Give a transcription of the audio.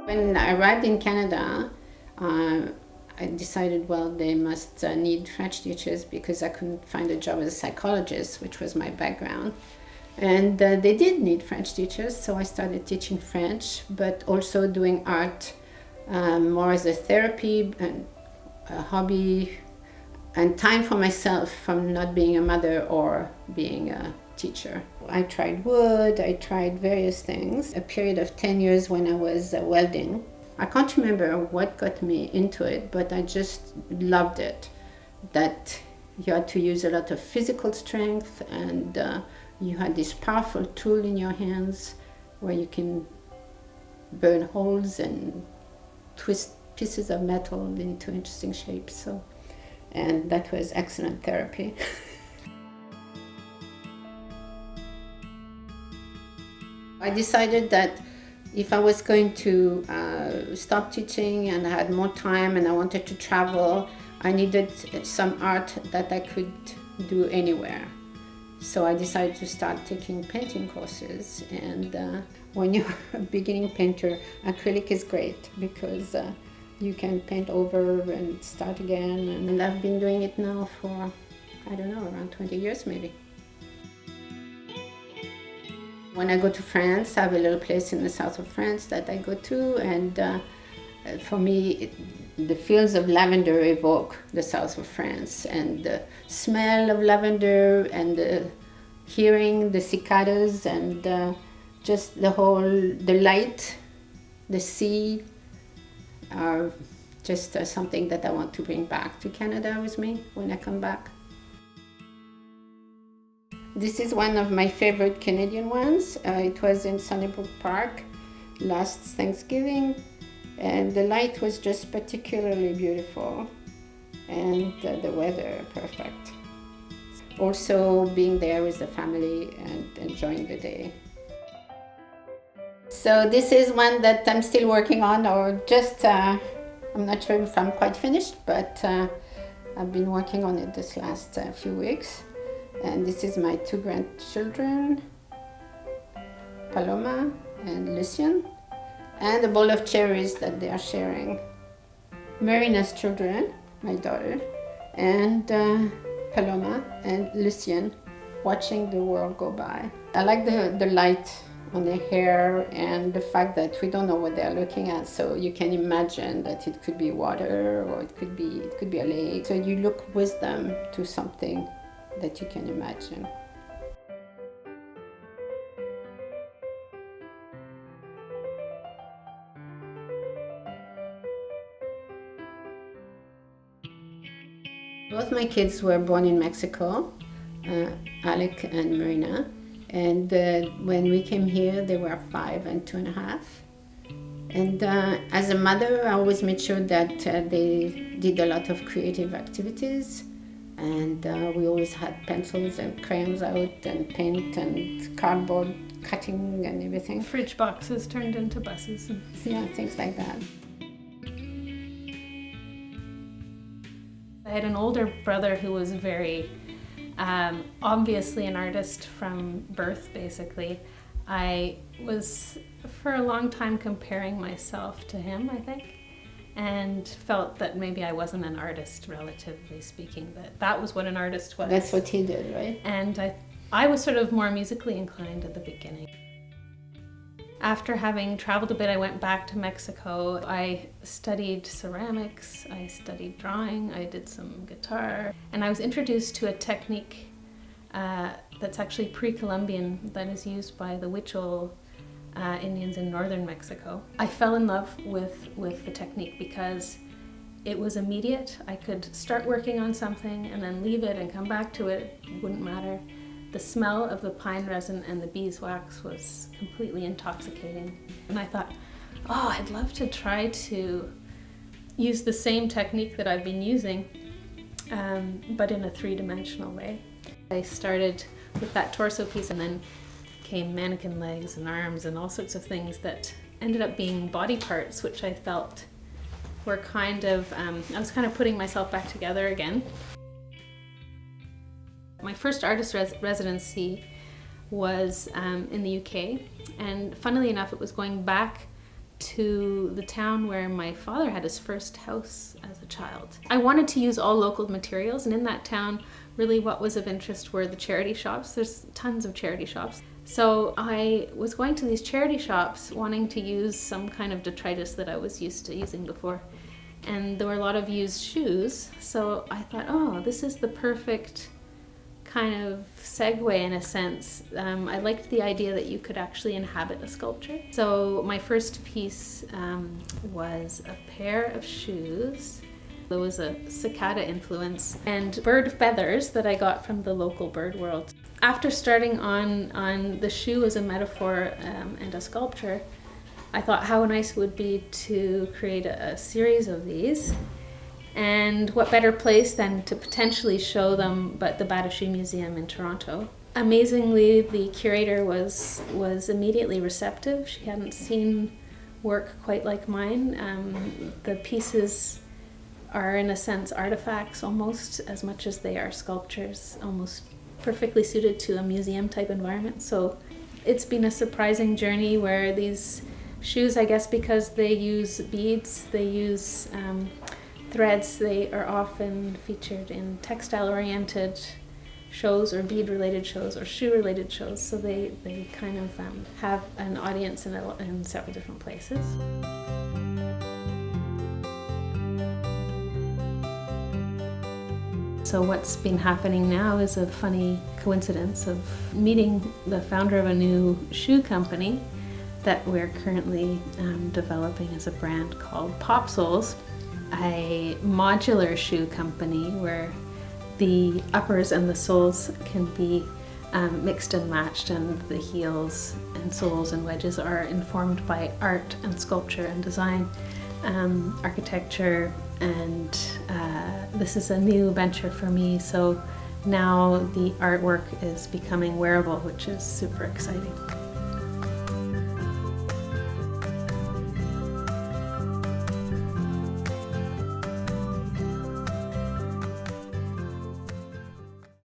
When I arrived in Canada, I decided, well, they must need French teachers because I couldn't find a job as a psychologist, which was my background. And they did need French teachers, so I started teaching French, but also doing art more as a therapy and a hobby, and time for myself from not being a mother or being a teacher. I tried wood, I tried various things. A period of 10 years when I was welding. I can't remember what got me into it, but I just loved it. That you had to use a lot of physical strength, and you had this powerful tool in your hands where you can burn holes and twist pieces of metal into interesting shapes. And that was excellent therapy. I decided that if I was going to stop teaching and I had more time and I wanted to travel, I needed some art that I could do anywhere. So I decided to start taking painting courses. And when you're a beginning painter, acrylic is great because you can paint over and start again. And I've been doing it now for, I don't know, around 20 years maybe. When I go to France, I have a little place in the south of France that I go to, and for me, the fields of lavender evoke the south of France, and the smell of lavender and hearing the cicadas and just the light, the sea are just something that I want to bring back to Canada with me when I come back. This is one of my favorite Canadian ones. It was in Sunnybrook Park last Thanksgiving, and the light was just particularly beautiful, and the weather perfect. Also being there with the family and enjoying the day. So this is one that I'm still working on, or just, I'm not sure if I'm quite finished, but I've been working on it this last few weeks. And this is my two grandchildren, Paloma and Lucien, and a bowl of cherries that they are sharing. Marina's children, my daughter, and Paloma and Lucien, watching the world go by. I like the light on their hair and the fact that we don't know what they're looking at, so you can imagine that it could be water or it could be a lake. So you look with them to something that you can imagine. Both my kids were born in Mexico, Alec and Marina, and when we came here they were 5 and 2.5. And as a mother, I always made sure that they did a lot of creative activities. And we always had pencils and crayons out and paint and cardboard cutting and everything. Fridge boxes turned into buses. Yeah, things like that. I had an older brother who was very obviously an artist from birth, basically. I was for a long time comparing myself to him, I think, and felt that maybe I wasn't an artist, relatively speaking, that was what an artist was. That's what he did, right? And I was sort of more musically inclined at the beginning. After having traveled a bit, I went back to Mexico. I studied ceramics, I studied drawing, I did some guitar, and I was introduced to a technique that's actually pre-Columbian that is used by the Huichol Indians in northern Mexico. I fell in love with the technique because it was immediate. I could start working on something and then leave it and come back to it. It wouldn't matter. The smell of the pine resin and the beeswax was completely intoxicating. And I thought, oh, I'd love to try to use the same technique that I've been using, but in a three-dimensional way. I started with that torso piece, and then came mannequin legs and arms and all sorts of things that ended up being body parts, which I felt were kind of, I was kind of putting myself back together again. My first artist residency was in the UK, and funnily enough it was going back to the town where my father had his first house as a child. I wanted to use all local materials, and in that town, really what was of interest were the charity shops. There's tons of charity shops. So I was going to these charity shops wanting to use some kind of detritus that I was used to using before. And there were a lot of used shoes. So I thought, oh, this is the perfect kind of segue in a sense. I liked the idea that you could actually inhabit a sculpture. So my first piece was a pair of shoes. There was a cicada influence and bird feathers that I got from the local bird world. After starting on the shoe as a metaphor and a sculpture, I thought how nice it would be to create a series of these. And what better place than to potentially show them at the Bata Shoe Museum in Toronto. Amazingly, the curator was immediately receptive. She hadn't seen work quite like mine. The pieces are in a sense artifacts almost as much as they are sculptures, almost perfectly suited to a museum type environment. So it's been a surprising journey where these shoes, I guess because they use beads, they use threads, they are often featured in textile-oriented shows or bead-related shows or shoe-related shows, so they kind of have an audience in several different places. So what's been happening now is a funny coincidence of meeting the founder of a new shoe company that we're currently developing as a brand called Popsoles, a modular shoe company where the uppers and the soles can be mixed and matched, and the heels and soles and wedges are informed by art and sculpture and design, architecture, and this is a new venture for me. So now the artwork is becoming wearable, which is super exciting.